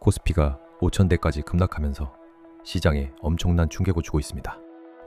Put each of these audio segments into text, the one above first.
코스피가 5,000대까지 급락하면서 시장에 엄청난 충격을 주고 있습니다.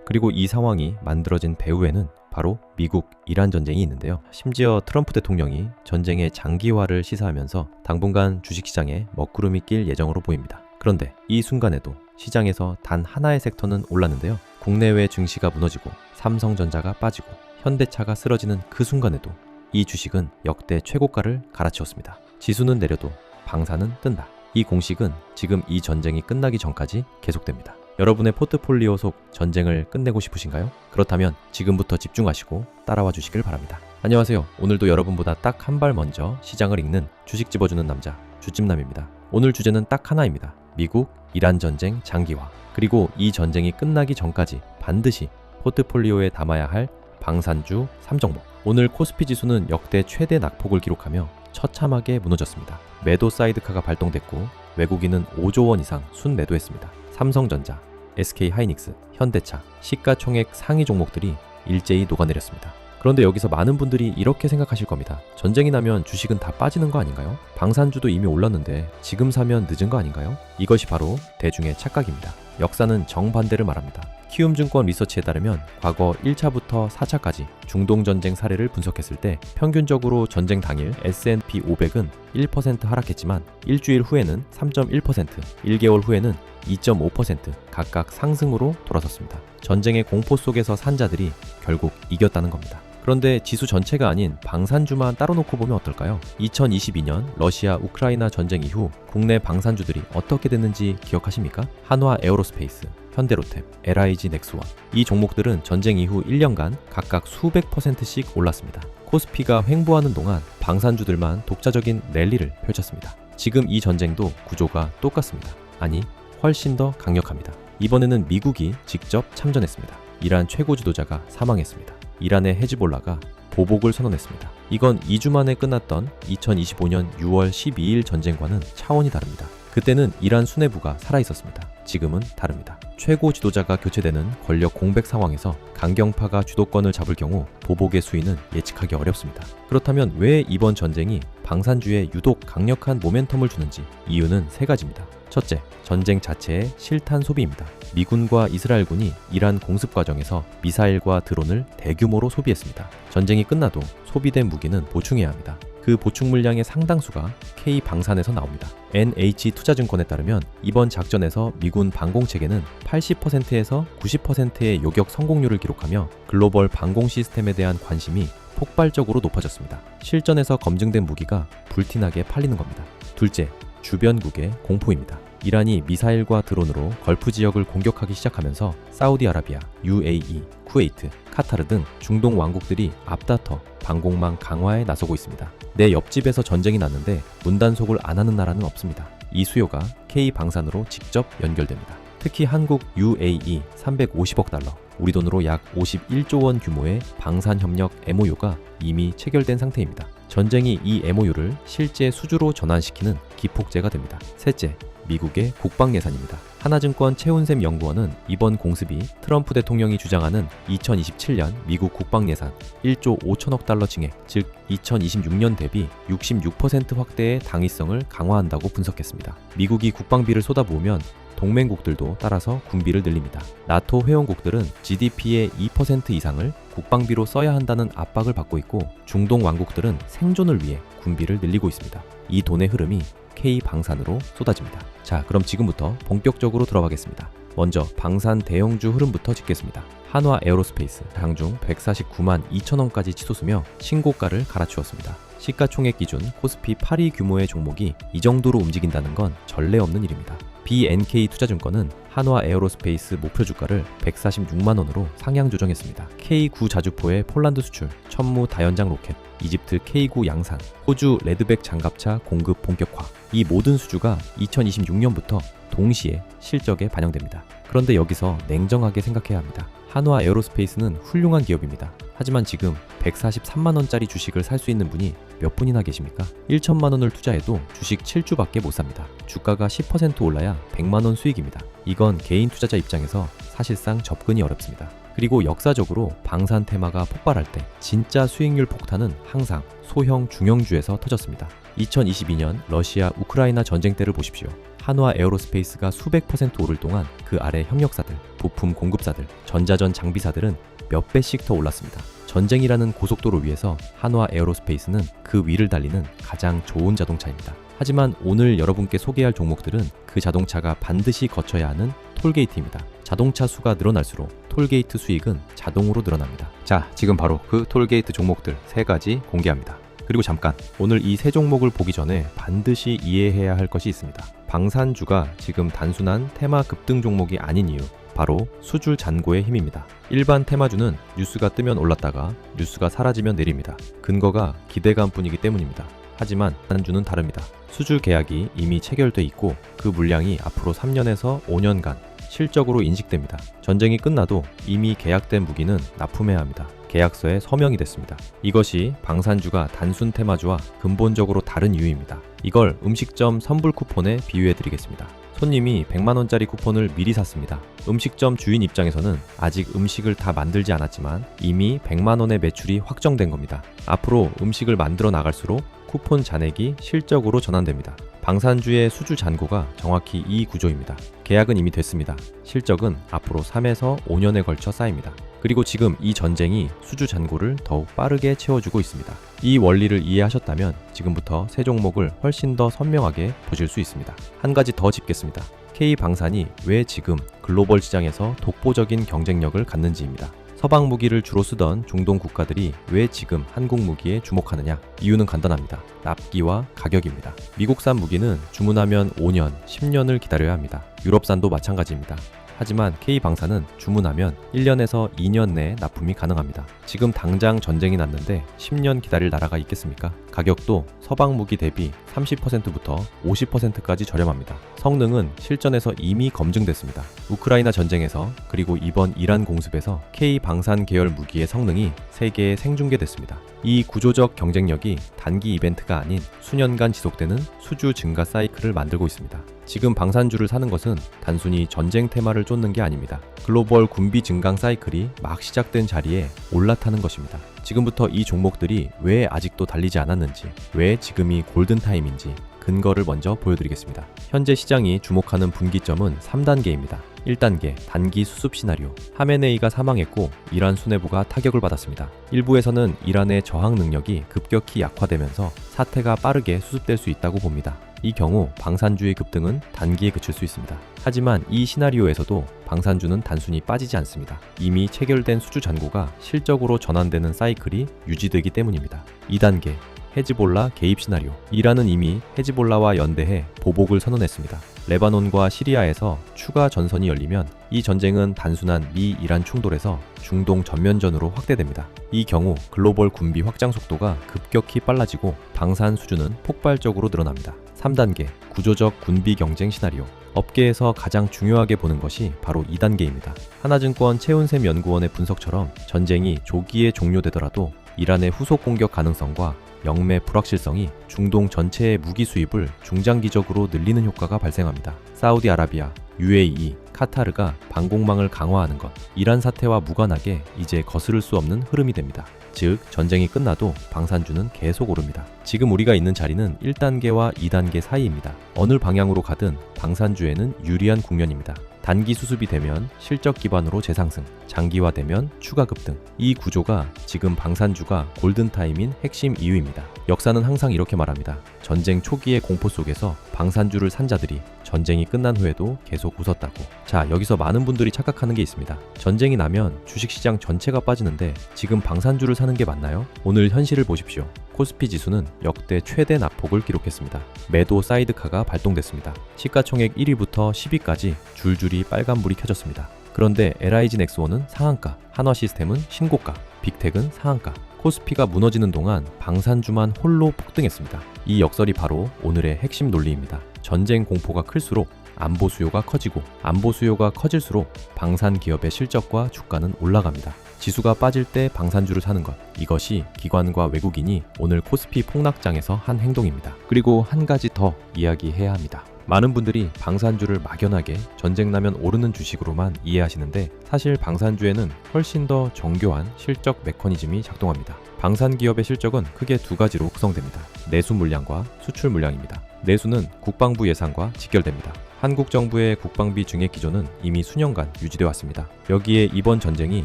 그리고 이 상황이 만들어진 배후에는 바로 미국 이란 전쟁이 있는데요. 심지어 트럼프 대통령이 전쟁의 장기화를 시사하면서 당분간 주식시장에 먹구름이 낄 예정으로 보입니다. 그런데 이 순간에도 시장에서 단 하나의 섹터는 올랐는데요. 국내외 증시가 무너지고 삼성전자가 빠지고 현대차가 쓰러지는 그 순간에도 이 주식은 역대 최고가를 갈아치웠습니다. 지수는 내려도 방사는 뜬다. 이 공식은 지금 이 전쟁이 끝나기 전까지 계속됩니다. 여러분의 포트폴리오 속 전쟁을 끝내고 싶으신가요? 그렇다면 지금부터 집중하시고 따라와 주시길 바랍니다. 안녕하세요. 오늘도 여러분보다 딱 한 발 먼저 시장을 읽는 주식 집어주는 남자 주집남입니다. 오늘 주제는 딱 하나입니다. 미국 이란 전쟁 장기화, 그리고 이 전쟁이 끝나기 전까지 반드시 포트폴리오에 담아야 할 방산주 3종목. 오늘 코스피 지수는 역대 최대 낙폭을 기록하며 처참하게 무너졌습니다. 매도 사이드카가 발동됐고 외국인은 5조 원 이상 순매도했습니다. 삼성전자, SK하이닉스, 현대차, 시가총액 상위 종목들이 일제히 녹아내렸습니다. 그런데 여기서 많은 분들이 이렇게 생각하실 겁니다. 전쟁이 나면 주식은 다 빠지는 거 아닌가요? 방산주도 이미 올랐는데 지금 사면 늦은 거 아닌가요? 이것이 바로 대중의 착각입니다. 역사는 정반대를 말합니다. 키움증권 리서치에 따르면 과거 1차부터 4차까지 중동전쟁 사례를 분석했을 때 평균적으로 전쟁 당일 S&P 500은 1% 하락했지만 일주일 후에는 3.1%, 1개월 후에는 2.5% 각각 상승으로 돌아섰습니다. 전쟁의 공포 속에서 산 자들이 결국 이겼다는 겁니다. 그런데 지수 전체가 아닌 방산주만 따로 놓고 보면 어떨까요? 2022년 러시아 우크라이나 전쟁 이후 국내 방산주들이 어떻게 됐는지 기억하십니까? 한화 에어로스페이스, 현대로템, LIG 넥스원. 이 종목들은 전쟁 이후 1년간 각각 수백 %씩 올랐습니다. 코스피가 횡보하는 동안 방산주들만 독자적인 랠리를 펼쳤습니다. 지금 이 전쟁도 구조가 똑같습니다. 아니, 훨씬 더 강력합니다. 이번에는 미국이 직접 참전했습니다. 이란 최고 지도자가 사망했습니다. 이란의 헤즈볼라가 보복을 선언했습니다. 이건 2주 만에 끝났던 2025년 6월 12일 전쟁과는 차원이 다릅니다. 그때는 이란 수뇌부가 살아있었습니다. 지금은 다릅니다. 최고 지도자가 교체되는 권력 공백 상황에서 강경파가 주도권을 잡을 경우 보복의 수위는 예측하기 어렵습니다. 그렇다면 왜 이번 전쟁이 방산주에 유독 강력한 모멘텀을 주는지 이유는 세 가지입니다. 첫째, 전쟁 자체의 실탄 소비입니다. 미군과 이스라엘군이 이란 공습 과정에서 미사일과 드론을 대규모로 소비했습니다. 전쟁이 끝나도 소비된 무기는 보충해야 합니다. 그 보충 물량의 상당수가 K방산에서 나옵니다. NH투자증권에 따르면 이번 작전에서 미군 방공체계는 80%에서 90%의 요격 성공률을 기록하며 글로벌 방공 시스템에 대한 관심이 폭발적으로 높아졌습니다. 실전에서 검증된 무기가 불티나게 팔리는 겁니다. 둘째, 주변국의 공포입니다. 이란이 미사일과 드론으로 걸프 지역을 공격하기 시작하면서 사우디아라비아, UAE, 쿠웨이트, 카타르 등 중동 왕국들이 앞다퉈 방공망 강화에 나서고 있습니다. 내 옆집에서 전쟁이 났는데 문단속을 안 하는 나라는 없습니다. 이 수요가 K방산으로 직접 연결됩니다. 특히 한국 UAE 350억 달러, 우리 돈으로 약 51조 원 규모의 방산협력 MOU가 이미 체결된 상태입니다. 전쟁이 이 MOU를 실제 수주로 전환시키는 기폭제가 됩니다. 셋째, 미국의 국방 예산입니다. 하나증권 최훈샘 연구원은 이번 공습이 트럼프 대통령이 주장하는 2027년 미국 국방 예산 1조 5천억 달러 증액, 즉 2026년 대비 66% 확대의 당위성을 강화한다고 분석했습니다. 미국이 국방비를 쏟아부으면 동맹국들도 따라서 군비를 늘립니다. 나토 회원국들은 GDP의 2% 이상을 국방비로 써야 한다는 압박을 받고 있고 중동 왕국들은 생존을 위해 군비를 늘리고 있습니다. 이 돈의 흐름이 K방산으로 쏟아집니다. 자, 그럼 지금부터 본격적으로 들어가겠습니다. 먼저 방산 대형주 흐름부터 짚겠습니다. 한화 에어로스페이스 장중 149만 2천원까지 치솟으며 신고가를 갈아치웠습니다. 시가총액 기준 코스피 8위 규모의 종목이 이 정도로 움직인다는 건 전례 없는 일입니다. BNK 투자증권은 한화 에어로스페이스 목표 주가를 146만원으로 상향 조정했습니다. K9 자주포의 폴란드 수출, 천무 다연장 로켓, 이집트 K9 양산, 호주 레드백 장갑차 공급 본격화, 이 모든 수주가 2026년부터 동시에 실적에 반영됩니다. 그런데 여기서 냉정하게 생각해야 합니다. 한화 에어로스페이스는 훌륭한 기업입니다. 하지만 지금 143만원짜리 주식을 살 수 있는 분이 몇 분이나 계십니까? 1천만원을 투자해도 주식 7주밖에 못 삽니다. 주가가 10% 올라야 100만원 수익입니다. 이건 개인 투자자 입장에서 사실상 접근이 어렵습니다. 그리고 역사적으로 방산 테마가 폭발할 때 진짜 수익률 폭탄은 항상 소형 중형주에서 터졌습니다. 2022년 러시아 우크라이나 전쟁 때를 보십시오. 한화 에어로스페이스가 수백 퍼센트 오를 동안 그 아래 협력사들, 부품 공급사들, 전자전 장비사들은 몇 배씩 더 올랐습니다. 전쟁이라는 고속도로 위에서 한화 에어로스페이스는 그 위를 달리는 가장 좋은 자동차입니다. 하지만 오늘 여러분께 소개할 종목들은 그 자동차가 반드시 거쳐야 하는 톨게이트입니다. 자동차 수가 늘어날수록 톨게이트 수익은 자동으로 늘어납니다. 자, 지금 바로 그 톨게이트 종목들 3가지 공개합니다. 그리고 잠깐, 오늘 이 3종목을 보기 전에 반드시 이해해야 할 것이 있습니다. 방산주가 지금 단순한 테마 급등 종목이 아닌 이유, 바로 수주 잔고의 힘입니다. 일반 테마주는 뉴스가 뜨면 올랐다가 뉴스가 사라지면 내립니다. 근거가 기대감뿐이기 때문입니다. 하지만 방산주는 다릅니다. 수주 계약이 이미 체결돼 있고 그 물량이 앞으로 3년에서 5년간 실적으로 인식됩니다. 전쟁이 끝나도 이미 계약된 무기는 납품해야 합니다. 계약서에 서명이 됐습니다. 이것이 방산주가 단순 테마주와 근본적으로 다른 이유입니다. 이걸 음식점 선불 쿠폰에 비유해 드리겠습니다. 손님이 100만원짜리 쿠폰을 미리 샀습니다. 음식점 주인 입장에서는 아직 음식을 다 만들지 않았지만 이미 100만원의 매출이 확정된 겁니다. 앞으로 음식을 만들어 나갈수록 쿠폰 잔액이 실적으로 전환됩니다. 방산주의 수주 잔고가 정확히 이 구조입니다. 계약은 이미 됐습니다. 실적은 앞으로 3에서 5년에 걸쳐 쌓입니다. 그리고 지금 이 전쟁이 수주 잔고를 더욱 빠르게 채워주고 있습니다. 이 원리를 이해하셨다면 지금부터 세 종목을 훨씬 더 선명하게 보실 수 있습니다. 한 가지 더 짚겠습니다. K방산이 왜 지금 글로벌 시장에서 독보적인 경쟁력을 갖는지입니다. 서방 무기를 주로 쓰던 중동 국가들이 왜 지금 한국 무기에 주목하느냐? 이유는 간단합니다. 납기와 가격입니다. 미국산 무기는 주문하면 5년, 10년을 기다려야 합니다. 유럽산도 마찬가지입니다. 하지만 K방산은 주문하면 1년에서 2년 내에 납품이 가능합니다. 지금 당장 전쟁이 났는데 10년 기다릴 나라가 있겠습니까? 가격도 서방 무기 대비 30%부터 50%까지 저렴합니다. 성능은 실전에서 이미 검증됐습니다. 우크라이나 전쟁에서 그리고 이번 이란 공습에서 K방산 계열 무기의 성능이 세계에 생중계됐습니다. 이 구조적 경쟁력이 단기 이벤트가 아닌 수년간 지속되는 수주 증가 사이클을 만들고 있습니다. 지금 방산주를 사는 것은 단순히 전쟁 테마를 쫓는 게 아닙니다. 글로벌 군비 증강 사이클이 막 시작된 자리에 올라타는 것입니다. 지금부터 이 종목들이 왜 아직도 달리지 않았는지, 왜 지금이 골든타임인지 근거를 먼저 보여드리겠습니다. 현재 시장이 주목하는 분기점은 3단계입니다. 1단계 단기 수습 시나리오. 하메네이가 사망했고 이란 수뇌부가 타격을 받았습니다. 일부에서는 이란의 저항 능력이 급격히 약화되면서 사태가 빠르게 수습될 수 있다고 봅니다. 이 경우 방산주의 급등은 단기에 그칠 수 있습니다. 하지만 이 시나리오에서도 방산주는 단순히 빠지지 않습니다. 이미 체결된 수주 잔고가 실적으로 전환되는 사이클이 유지되기 때문입니다. 2단계 헤즈볼라 개입 시나리오. 이란은 이미 헤즈볼라와 연대해 보복을 선언했습니다. 레바논과 시리아에서 추가 전선이 열리면 이 전쟁은 단순한 미-이란 충돌에서 중동 전면전으로 확대됩니다. 이 경우 글로벌 군비 확장 속도가 급격히 빨라지고 방산 수준은 폭발적으로 늘어납니다. 3단계 구조적 군비 경쟁 시나리오. 업계에서 가장 중요하게 보는 것이 바로 2단계입니다. 하나증권 최은샘 연구원의 분석처럼 전쟁이 조기에 종료되더라도 이란의 후속 공격 가능성과 영매 불확실성이 중동 전체의 무기 수입을 중장기적으로 늘리는 효과가 발생합니다. 사우디아라비아, UAE, 카타르가 방공망을 강화하는 것, 이란 사태와 무관하게 이제 거스를 수 없는 흐름이 됩니다. 즉, 전쟁이 끝나도 방산주는 계속 오릅니다. 지금 우리가 있는 자리는 1단계와 2단계 사이입니다. 어느 방향으로 가든 방산주에는 유리한 국면입니다. 단기 수습이 되면 실적 기반으로 재상승, 장기화되면 추가 급등. 이 구조가 지금 방산주가 골든타임인 핵심 이유입니다. 역사는 항상 이렇게 말합니다. 전쟁 초기의 공포 속에서 방산주를 산 자들이 전쟁이 끝난 후에도 계속 웃었다고. 자, 여기서 많은 분들이 착각하는 게 있습니다. 전쟁이 나면 주식시장 전체가 빠지는데 지금 방산주를 사는 게 맞나요? 오늘 현실을 보십시오. 코스피 지수는 역대 최대 낙폭을 기록했습니다. 매도 사이드카가 발동됐습니다. 시가총액 1위부터 10위까지 줄줄이 빨간불이 켜졌습니다. 그런데 LIG넥스원은 상한가, 한화시스템은 신고가, 빅텍은 상한가. 코스피가 무너지는 동안 방산주만 홀로 폭등했습니다. 이 역설이 바로 오늘의 핵심 논리입니다. 전쟁 공포가 클수록 안보 수요가 커지고 안보 수요가 커질수록 방산 기업의 실적과 주가는 올라갑니다. 지수가 빠질 때 방산주를 사는 것, 이것이 기관과 외국인이 오늘 코스피 폭락장에서 한 행동입니다. 그리고 한 가지 더 이야기해야 합니다. 많은 분들이 방산주를 막연하게 전쟁 나면 오르는 주식으로만 이해하시는데 사실 방산주에는 훨씬 더 정교한 실적 메커니즘이 작동합니다. 방산 기업의 실적은 크게 두 가지로 구성됩니다. 내수 물량과 수출 물량입니다. 내수는 국방부 예산과 직결됩니다. 한국 정부의 국방비 증액 기조는 이미 수년간 유지되어 왔습니다. 여기에 이번 전쟁이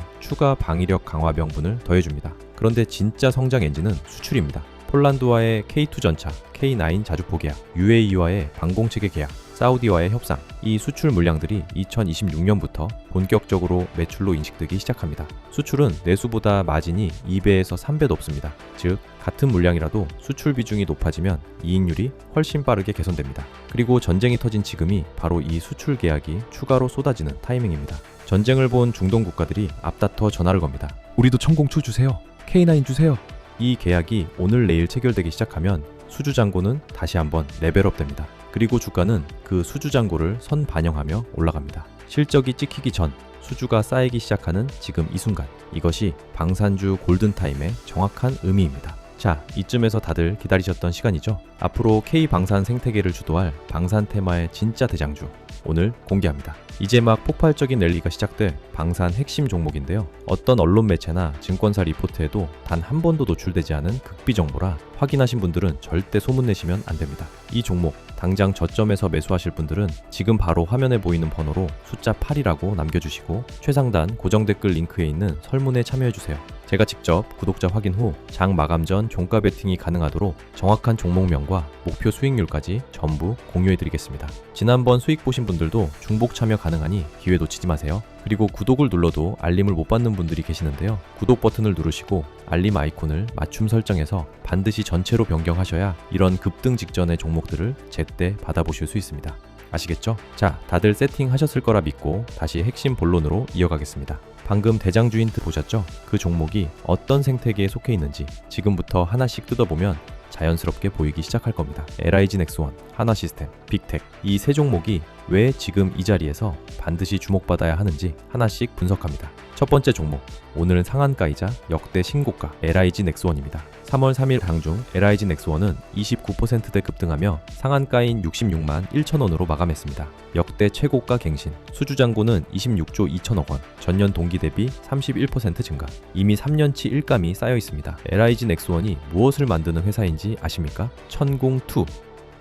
추가 방위력 강화 명분을 더해줍니다. 그런데 진짜 성장 엔진은 수출입니다. 폴란드와의 K2 전차, K9 자주포 계약, UAE와의 방공체계 계약, 사우디와의 협상, 이 수출 물량들이 2026년부터 본격적으로 매출로 인식되기 시작합니다. 수출은 내수보다 마진이 2배에서 3배 높습니다. 즉, 같은 물량이라도 수출 비중이 높아지면 이익률이 훨씬 빠르게 개선됩니다. 그리고 전쟁이 터진 지금이 바로 이 수출 계약이 추가로 쏟아지는 타이밍입니다. 전쟁을 본 중동 국가들이 앞다퉈 전화를 겁니다. 우리도 천공투 주세요. K9 주세요. 이 계약이 오늘 내일 체결되기 시작하면 수주 잔고는 다시 한번 레벨업 됩니다. 그리고 주가는 그 수주 잔고를 선반영하며 올라갑니다. 실적이 찍히기 전 수주가 쌓이기 시작하는 지금 이 순간, 이것이 방산주 골든타임의 정확한 의미입니다. 자, 이쯤에서 다들 기다리셨던 시간이죠. 앞으로 K방산 생태계를 주도할 방산 테마의 진짜 대장주, 오늘 공개합니다. 이제 막 폭발적인 랠리가 시작될 방산 핵심 종목인데요. 어떤 언론 매체나 증권사 리포트에도 단 한 번도 노출되지 않은 극비 정보라 확인하신 분들은 절대 소문내시면 안 됩니다. 이 종목 당장 저점에서 매수하실 분들은 지금 바로 화면에 보이는 번호로 숫자 8이라고 남겨주시고 최상단 고정 댓글 링크에 있는 설문에 참여해주세요. 제가 직접 구독자 확인 후 장 마감 전 종가 베팅이 가능하도록 정확한 종목명과 목표 수익률까지 전부 공유해드리겠습니다. 지난번 수익 보신 분들도 중복 참여 가능하니 기회 놓치지 마세요. 그리고 구독을 눌러도 알림을 못 받는 분들이 계시는데요. 구독 버튼을 누르시고 알림 아이콘을 맞춤 설정해서 반드시 전체로 변경하셔야 이런 급등 직전의 종목들을 제때 받아보실 수 있습니다. 아시겠죠? 자, 다들 세팅하셨을 거라 믿고 다시 핵심 본론으로 이어가겠습니다. 방금 대장주인 듯 보셨죠? 그 종목이 어떤 생태계에 속해 있는지 지금부터 하나씩 뜯어보면 자연스럽게 보이기 시작할 겁니다. LIG 넥스원, 하나시스템, 빅텍, 이 세 종목이 왜 지금 이 자리에서 반드시 주목받아야 하는지 하나씩 분석합니다. 첫 번째 종목, 오늘 상한가이자 역대 신고가 LIG 넥스원입니다. 3월 3일 장중 LIG 넥스원은 29%대 급등하며 상한가인 66만 1천원으로 마감했습니다. 역대 최고가 갱신, 수주잔고는 26조 2천억 원, 전년 동기 대비 31% 증가, 이미 3년치 일감이 쌓여 있습니다. LIG 넥스원이 무엇을 만드는 회사인지 아십니까? 천공2,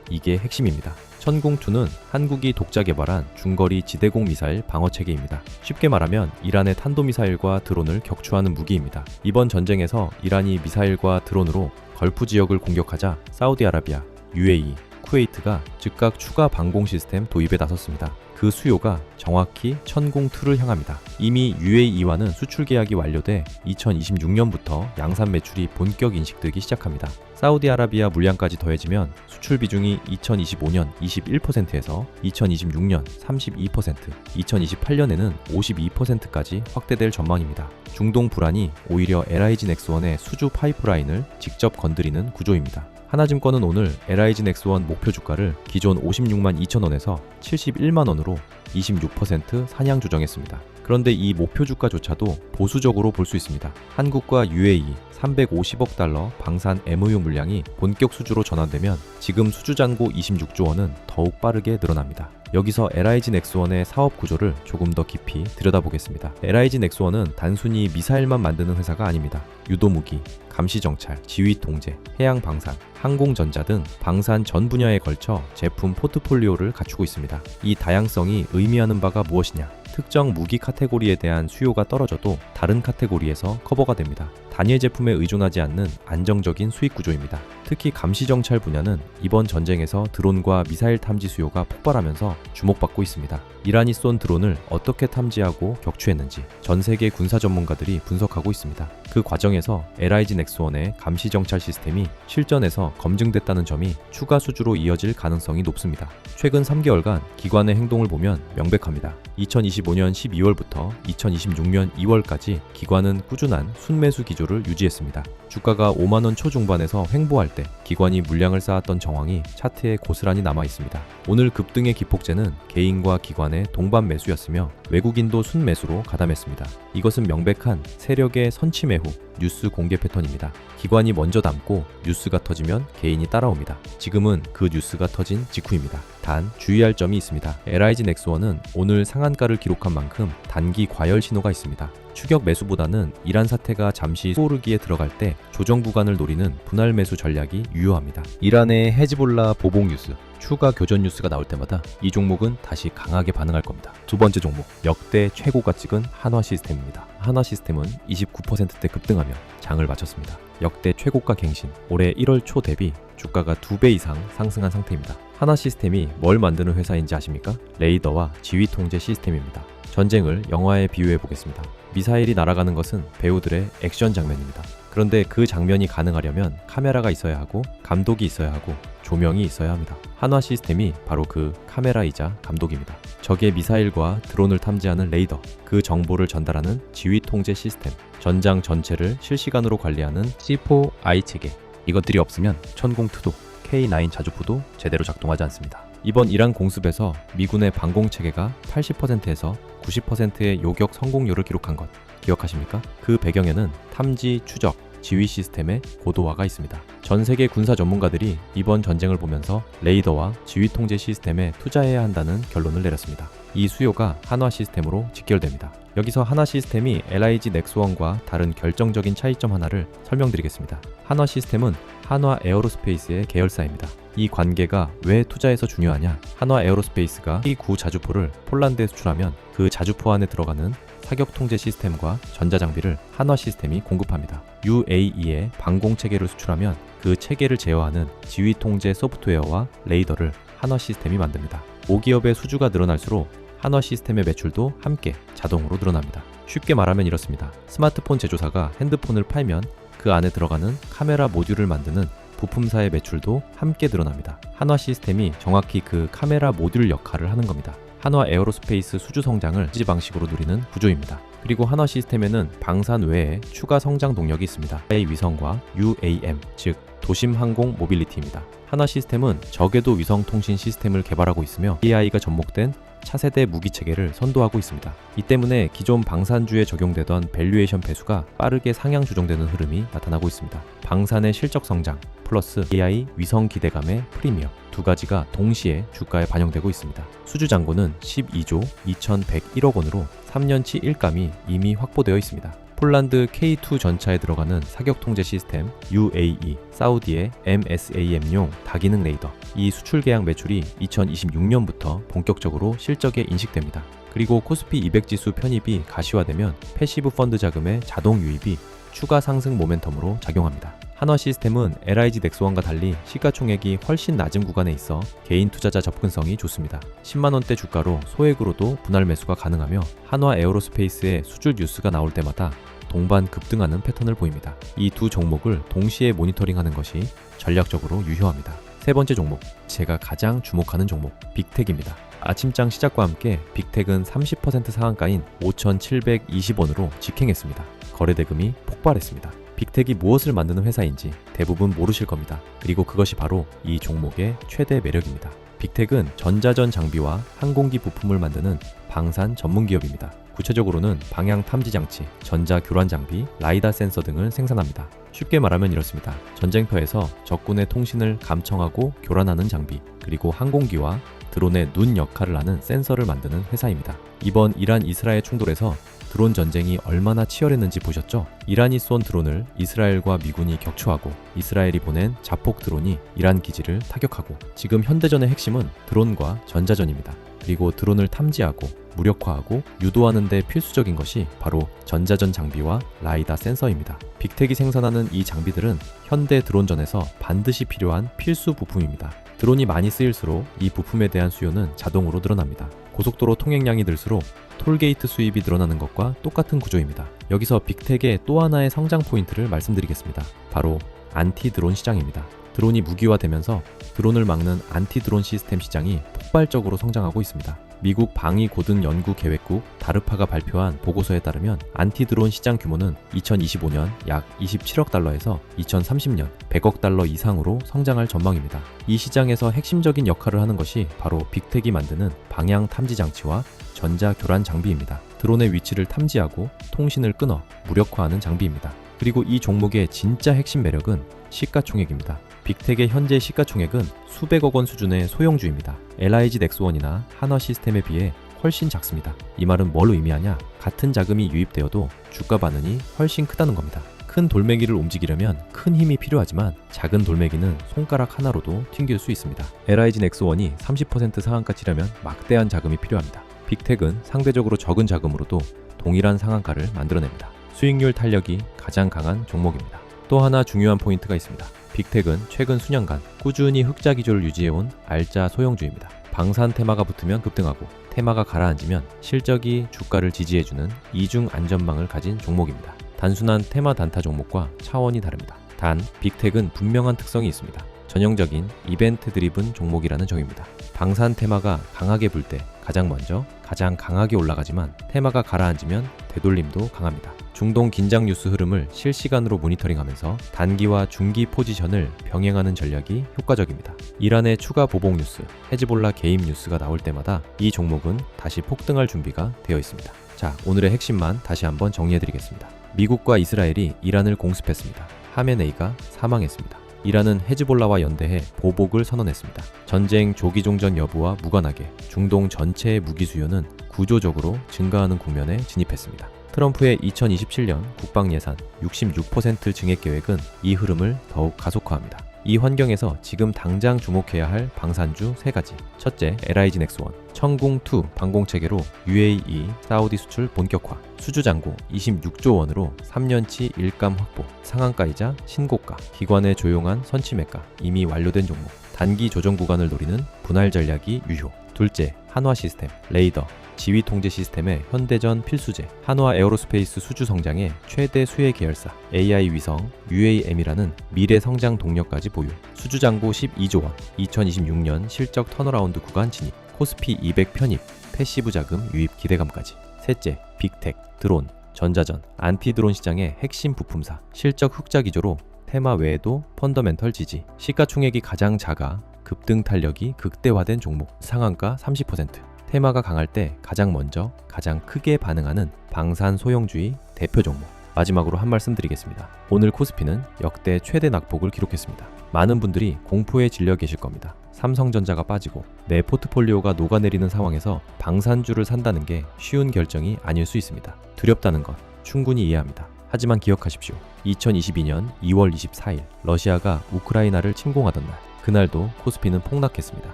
이게 핵심입니다. 천공2는 한국이 독자 개발한 중거리 지대공 미사일 방어체계입니다. 쉽게 말하면 이란의 탄도미사일과 드론을 격추하는 무기입니다. 이번 전쟁에서 이란이 미사일과 드론으로 걸프 지역을 공격하자 사우디아라비아, UAE, 쿠웨이트가 즉각 추가 방공 시스템 도입에 나섰습니다. 그 수요가 정확히 천공2를 향합니다. 이미 UAE와는 수출 계약이 완료돼 2026년부터 양산 매출이 본격 인식되기 시작합니다. 사우디아라비아 물량까지 더해지면 수출 비중이 2025년 21%에서 2026년 32%, 2028년에는 52%까지 확대될 전망입니다. 중동 불안이 오히려 LIG 넥스원의 수주 파이프라인을 직접 건드리는 구조입니다. 하나증권은 오늘 LIG 넥스원 목표 주가를 기존 56만 2천원에서 71만원으로 26% 상향 조정했습니다. 그런데 이 목표 주가조차도 보수적으로 볼 수 있습니다. 한국과 UAE 350억 달러 방산 MOU 물량이 본격 수주로 전환되면 지금 수주잔고 26조 원은 더욱 빠르게 늘어납니다. 여기서 LIG 넥스원의 사업 구조를 조금 더 깊이 들여다보겠습니다. LIG 넥스원은 단순히 미사일만 만드는 회사가 아닙니다. 유도무기, 감시정찰, 지휘통제, 해양방산, 항공전자 등 방산 전 분야에 걸쳐 제품 포트폴리오를 갖추고 있습니다. 이 다양성이 의미하는 바가 무엇이냐? 특정 무기 카테고리에 대한 수요가 떨어져도 다른 카테고리에서 커버가 됩니다. 단일 제품에 의존하지 않는 안정적인 수익 구조입니다. 특히 감시정찰 분야는 이번 전쟁에서 드론과 미사일 탐지 수요가 폭발하면서 주목받고 있습니다. 이란이 쏜 드론을 어떻게 탐지하고 격추했는지 전 세계 군사 전문가들이 분석하고 있습니다. 그 과정에서 LIG 넥스원의 감시정찰 시스템이 실전에서 검증됐다는 점이 추가 수주로 이어질 가능성이 높습니다. 최근 3개월간 기관의 행동을 보면 명백합니다. 2025년 12월부터 2026년 2월까지 기관은 꾸준한 순매수 기조를 유지했습니다. 주가가 5만원 초중반에서 횡보할 때 기관이 물량을 쌓았던 정황이 차트에 고스란히 남아 있습니다. 오늘 급등의 기폭제는 개인과 기관의 동반 매수였으며 외국인도 순매수로 가담했습니다. 이것은 명백한 세력의 선취 매후 뉴스 공개 패턴입니다. 기관이 먼저 담고 뉴스가 터지면 개인이 따라옵니다. 지금은 그 뉴스가 터진 직후입니다. 단 주의할 점이 있습니다. LIG 넥스원은 오늘 상한가를 기록한 만큼 단기 과열 신호가 있습니다. 추격 매수보다는 이란 사태가 잠시 소오르기에 들어갈 때 조정 구간을 노리는 분할 매수 전략이 유효합니다. 이란의 헤즈볼라 보복 뉴스, 추가 교전 뉴스가 나올 때마다 이 종목은 다시 강하게 반응할 겁니다. 두 번째 종목, 역대 최고가 찍은 한화 시스템입니다. 한화 시스템은 29%대 급등하며 장을 마쳤습니다. 역대 최고가 갱신, 올해 1월 초 대비 주가가 2배 이상 상승한 상태입니다. 한화 시스템이 뭘 만드는 회사인지 아십니까? 레이더와 지휘 통제 시스템입니다. 전쟁을 영화에 비유해 보겠습니다. 미사일이 날아가는 것은 배우들의 액션 장면입니다. 그런데 그 장면이 가능하려면 카메라가 있어야 하고 감독이 있어야 하고 조명이 있어야 합니다. 한화 시스템이 바로 그 카메라이자 감독입니다. 적의 미사일과 드론을 탐지하는 레이더, 그 정보를 전달하는 지휘 통제 시스템, 전장 전체를 실시간으로 관리하는 C4I 체계, 이것들이 없으면 천공투도, K9 자주포도 제대로 작동하지 않습니다. 이번 이란 공습에서 미군의 방공 체계가 80%에서 90%의 요격 성공률을 기록한 것 기억하십니까? 그 배경에는 탐지, 추적, 지휘 시스템의 고도화가 있습니다. 전 세계 군사 전문가들이 이번 전쟁을 보면서 레이더와 지휘 통제 시스템에 투자해야 한다는 결론을 내렸습니다. 이 수요가 한화 시스템으로 직결됩니다. 여기서 한화 시스템이 LIG 넥스원과 다른 결정적인 차이점 하나를 설명드리겠습니다. 한화 시스템은 한화 에어로스페이스의 계열사입니다. 이 관계가 왜 투자에서 중요하냐? 한화 에어로스페이스가 K9 자주포를 폴란드에 수출하면 그 자주포 안에 들어가는 사격 통제 시스템과 전자장비를 한화 시스템이 공급합니다. UAE에 방공 체계를 수출하면 그 체계를 제어하는 지휘 통제 소프트웨어와 레이더를 한화 시스템이 만듭니다. 5기업의 수주가 늘어날수록 한화 시스템의 매출도 함께 자동으로 늘어납니다. 쉽게 말하면 이렇습니다. 스마트폰 제조사가 핸드폰을 팔면 그 안에 들어가는 카메라 모듈을 만드는 부품사의 매출도 함께 늘어납니다. 한화 시스템이 정확히 그 카메라 모듈 역할을 하는 겁니다. 한화 에어로스페이스 수주 성장을 지지 방식으로 누리는 구조입니다. 그리고 한화 시스템에는 방산 외에 추가 성장 동력이 있습니다. AI 위성과 UAM, 즉 도심 항공 모빌리티입니다. 한화 시스템은 저궤도 위성 통신 시스템을 개발하고 있으며 AI가 접목된 차세대 무기 체계를 선도하고 있습니다. 이 때문에 기존 방산주에 적용되던 밸류에이션 배수가 빠르게 상향 조정되는 흐름이 나타나고 있습니다. 방산의 실적 성장 플러스 AI 위성 기대감의 프리미엄, 두 가지가 동시에 주가에 반영되고 있습니다. 수주 잔고는 12조 2101억 원으로 3년치 일감이 이미 확보되어 있습니다. 폴란드 K2 전차에 들어가는 사격 통제 시스템 UAE, 사우디의 MSAM용 다기능 레이더, 이 수출 계약 매출이 2026년부터 본격적으로 실적에 인식됩니다. 그리고 코스피 200 지수 편입이 가시화되면 패시브 펀드 자금의 자동 유입이 추가 상승 모멘텀으로 작용합니다. 한화 시스템은 LIG 넥스원과 달리 시가총액이 훨씬 낮은 구간에 있어 개인 투자자 접근성이 좋습니다. 10만원대 주가로 소액으로도 분할 매수가 가능하며 한화 에어로스페이스의 수출 뉴스가 나올 때마다 동반 급등하는 패턴을 보입니다. 이 두 종목을 동시에 모니터링하는 것이 전략적으로 유효합니다. 세 번째 종목, 제가 가장 주목하는 종목, 빅텍입니다. 아침장 시작과 함께 빅텍은 30% 상한가인 5,720원으로 직행했습니다. 거래대금이 폭발했습니다. 빅텍이 무엇을 만드는 회사인지 대부분 모르실 겁니다. 그리고 그것이 바로 이 종목의 최대 매력입니다. 빅텍은 전자전 장비와 항공기 부품을 만드는 방산 전문 기업입니다. 구체적으로는 방향 탐지 장치, 전자 교란 장비, 라이다 센서 등을 생산합니다. 쉽게 말하면 이렇습니다. 전쟁터에서 적군의 통신을 감청하고 교란하는 장비, 그리고 항공기와 드론의 눈 역할을 하는 센서를 만드는 회사입니다. 이번 이란 이스라엘 충돌에서 드론 전쟁이 얼마나 치열했는지 보셨죠? 이란이 쏜 드론을 이스라엘과 미군이 격추하고 이스라엘이 보낸 자폭 드론이 이란 기지를 타격하고, 지금 현대전의 핵심은 드론과 전자전입니다. 그리고 드론을 탐지하고 무력화하고 유도하는 데 필수적인 것이 바로 전자전 장비와 라이다 센서입니다. 빅텍이 생산하는 이 장비들은 현대 드론전에서 반드시 필요한 필수 부품입니다. 드론이 많이 쓰일수록 이 부품에 대한 수요는 자동으로 늘어납니다. 고속도로 통행량이 늘수록 톨게이트 수입이 늘어나는 것과 똑같은 구조입니다. 여기서 빅텍의 또 하나의 성장 포인트를 말씀드리겠습니다. 바로 안티 드론 시장입니다. 드론이 무기화되면서 드론을 막는 안티 드론 시스템 시장이 폭발적으로 성장하고 있습니다. 미국 방위고등연구계획국 다르파가 발표한 보고서에 따르면 안티 드론 시장 규모는 2025년 약 27억 달러에서 2030년 100억 달러 이상으로 성장할 전망입니다. 이 시장에서 핵심적인 역할을 하는 것이 바로 빅텍이 만드는 방향 탐지 장치와 전자 교란 장비입니다. 드론의 위치를 탐지하고 통신을 끊어 무력화하는 장비입니다. 그리고 이 종목의 진짜 핵심 매력은 시가총액입니다. 빅텍의 현재 시가총액은 수백억 원 수준의 소형주입니다. LIG 넥스원이나 한화 시스템에 비해 훨씬 작습니다. 이 말은 뭘 의미하냐? 같은 자금이 유입되어도 주가 반응이 훨씬 크다는 겁니다. 큰 돌멩이를 움직이려면 큰 힘이 필요하지만 작은 돌멩이는 손가락 하나로도 튕길 수 있습니다. LIG 넥스1이 30% 상한가 치려면 막대한 자금이 필요합니다. 빅텍은 상대적으로 적은 자금으로도 동일한 상한가를 만들어냅니다. 수익률 탄력이 가장 강한 종목입니다. 또 하나 중요한 포인트가 있습니다. 빅텍은 최근 수년간 꾸준히 흑자 기조를 유지해온 알짜 소형주입니다. 방산 테마가 붙으면 급등하고 테마가 가라앉으면 실적이 주가를 지지해주는 이중 안전망을 가진 종목입니다. 단순한 테마 단타 종목과 차원이 다릅니다. 단, 빅텍은 분명한 특성이 있습니다. 전형적인 이벤트 드리븐 종목이라는 점입니다. 방산 테마가 강하게 불 때 가장 먼저 가장 강하게 올라가지만 테마가 가라앉으면 되돌림도 강합니다. 중동 긴장 뉴스 흐름을 실시간으로 모니터링하면서 단기와 중기 포지션을 병행하는 전략이 효과적입니다. 이란의 추가 보복 뉴스, 헤즈볼라 개입 뉴스가 나올 때마다 이 종목은 다시 폭등할 준비가 되어 있습니다. 자, 오늘의 핵심만 다시 한번 정리해드리겠습니다. 미국과 이스라엘이 이란을 공습했습니다. 하메네이가 사망했습니다. 이란은 헤즈볼라와 연대해 보복을 선언했습니다. 전쟁 조기 종전 여부와 무관하게 중동 전체의 무기 수요는 구조적으로 증가하는 국면에 진입했습니다. 트럼프의 2027년 국방 예산 66% 증액 계획은 이 흐름을 더욱 가속화합니다. 이 환경에서 지금 당장 주목해야 할 방산주 3가지. 첫째, LIG 넥스1, 천궁2 방공체계로 UAE, 사우디 수출 본격화, 수주잔고 26조 원으로 3년치 일감 확보, 상한가이자 신고가, 기관의 조용한 선취매가 이미 완료된 종목, 단기 조정 구간을 노리는 분할 전략이 유효. 둘째, 한화 시스템, 레이더, 지휘 통제 시스템의 현대전 필수제, 한화 에어로스페이스 수주 성장의 최대 수혜 계열사, AI 위성, UAM이라는 미래 성장 동력까지 보유, 수주 잔고 12조 원, 2026년 실적 턴어라운드 구간 진입, 코스피 200 편입, 패시브 자금 유입 기대감까지. 셋째, 빅텍, 드론, 전자전, 안티드론 시장의 핵심 부품사, 실적 흑자 기조로 테마 외에도 펀더멘털 지지, 시가총액이 가장 작아 급등 탄력이 극대화된 종목, 상한가 30%, 테마가 강할 때 가장 먼저 가장 크게 반응하는 방산 소형주의 대표 종목. 마지막으로 한 말씀 드리겠습니다. 오늘 코스피는 역대 최대 낙폭을 기록했습니다. 많은 분들이 공포에 질려 계실 겁니다. 삼성전자가 빠지고 내 포트폴리오가 녹아내리는 상황에서 방산주를 산다는 게 쉬운 결정이 아닐 수 있습니다. 두렵다는 건 충분히 이해합니다. 하지만 기억하십시오. 2022년 2월 24일 러시아가 우크라이나를 침공하던 날, 그날도 코스피는 폭락했습니다.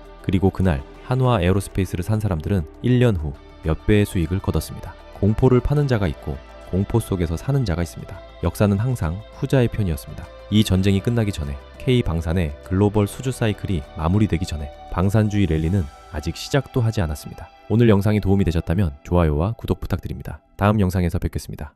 그리고 그날 한화 에어로스페이스를 산 사람들은 1년 후 몇 배의 수익을 거뒀습니다. 공포를 파는 자가 있고 공포 속에서 사는 자가 있습니다. 역사는 항상 후자의 편이었습니다. 이 전쟁이 끝나기 전에 K방산의 글로벌 수주 사이클이 마무리되기 전에 방산주의 랠리는 아직 시작도 하지 않았습니다. 오늘 영상이 도움이 되셨다면 좋아요와 구독 부탁드립니다. 다음 영상에서 뵙겠습니다.